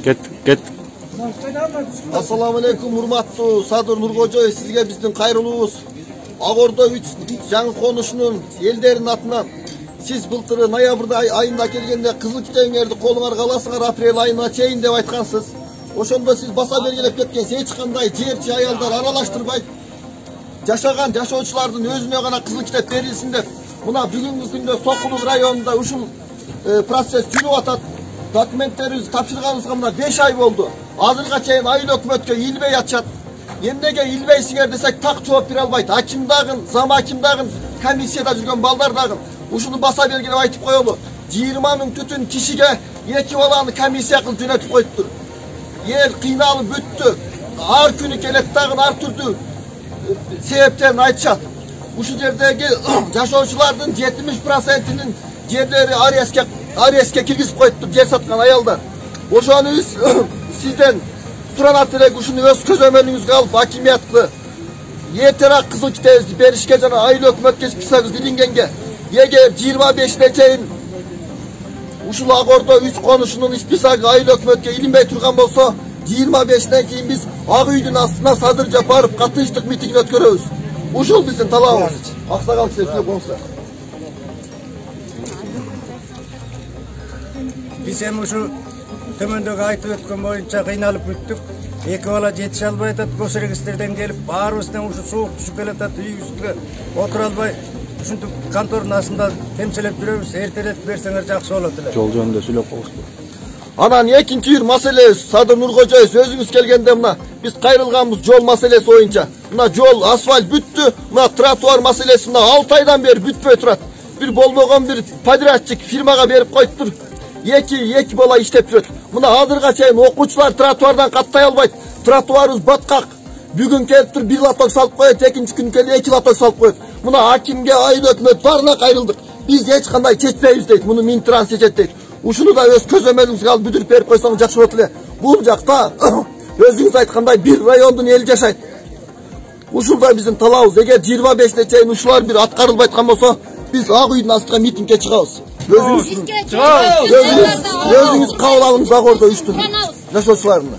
Ket. Assalamu alaikum urmattуу Sadır Nurkожоев, sizge bizdin kayrılığız. Ağorda 3 жаңы konuşunun elderin atынан siz былтыры ноябрда айында келгенде кызыл китебиңерди колуңарга аласыңар апрель айына чейин деп айткансыз. Ошондо сиз баса бергилеп кеткен эч кандай жерчи аялдар аралаштырбайт. Жашаган жашоочулардын өзүнө гана кызыл китеп берилсин деп мына бүгүнкү күндө Сокулук районунда ушул процесс жүрүп атат. Документтерибизди тапшырганыбызга мына 5 ай болду. Азырга чейин айыл өкмөткө илбей атышат. Эмнеге илбейсиңер десек так жооп бере албайт. Аким дагы, зам аким дагы, комиссияда жүргөн балдар дагы. Ушуну баса бергилеп айтып коелу. 20 миң түтүн кишиге 2 баланы комиссия кылып жөнөтүп коюптур. Эл кыйналып бүттү. Ар күнү келет дагы ар түрдүү себептерин айтышат. Ушул жердеги жашоочулардын 70%-нин жерлери ареске киргизип коюптур жер саткан аялдар. Ошону биз сизден суранат элек, ушуну өз көзөмөлүңүзгө алып акимиятты эртерээк кызыл китебибизди беришке жана айыл өкмөткө списогубуз илингенге, эгер 25-не чейин ушул Агордо 3 конушунун списогу айыл өкмөткө илинбей турган болсо, 25-ден кийин биз Ак үйдүн астына Садырга барып катынчтык митинг өткөрөбүз. Ушул биздин талабыбыз. Аксагал киши сөз болсо. Биз эми ушу төмөндөгү айтып өткөн боюнча кыйналып бүттүк. 2 бала жетише албай атат, госрегистрден келип, баарыбыздан ушу суук түшүп келатат, үйүбүздө отура албай, ушинтип контордун астында темселеп жүрөбүз. Эртерээк берсеңер жакшы болот эле. Жол жөнүндө сүйлөп коебуз. Анан экинчи бир маселе, Садыр Нуркожоев, өзүңүз келгенде мына биз кайрылганбыз жол маселеси боюнча. Мына жол, асфальт бүттү, мына тротуар маселеси мына 6 айдан бери бүтпөй турат. Бир болбогон бир подрядчик фирмага берип коюптур. Эки бала иштеп жүрөт. Мына азырга чейин окуучулар тротуардан каттай албайт. Тротуарыбыз баткак. Бүгүн келип тур 1 лоток салып коет, экинчи күн келип 2 лоток салып коет. Мына акимге, айыл өкмөт баарына кайрылдык. Биз эч кандай чечпейбиз дейт. Муну Минтранс чечет дейт. Ушуну да өз көзөмөлүңүзгө алып бүтүрүп берип койсоңуз жакшы болот эле. Бул жакта өзүңүз айткандай бир райондун эли жашайт. Ушул да биздин талабыбыз. Эгер 25-не чейин ушулар бир аткарылбай аткан болсо, биз Ак үйдүн астына митингге чыгабыз. Өзүңүз кабыл алыңыз Агордо 3 жашоочуларына.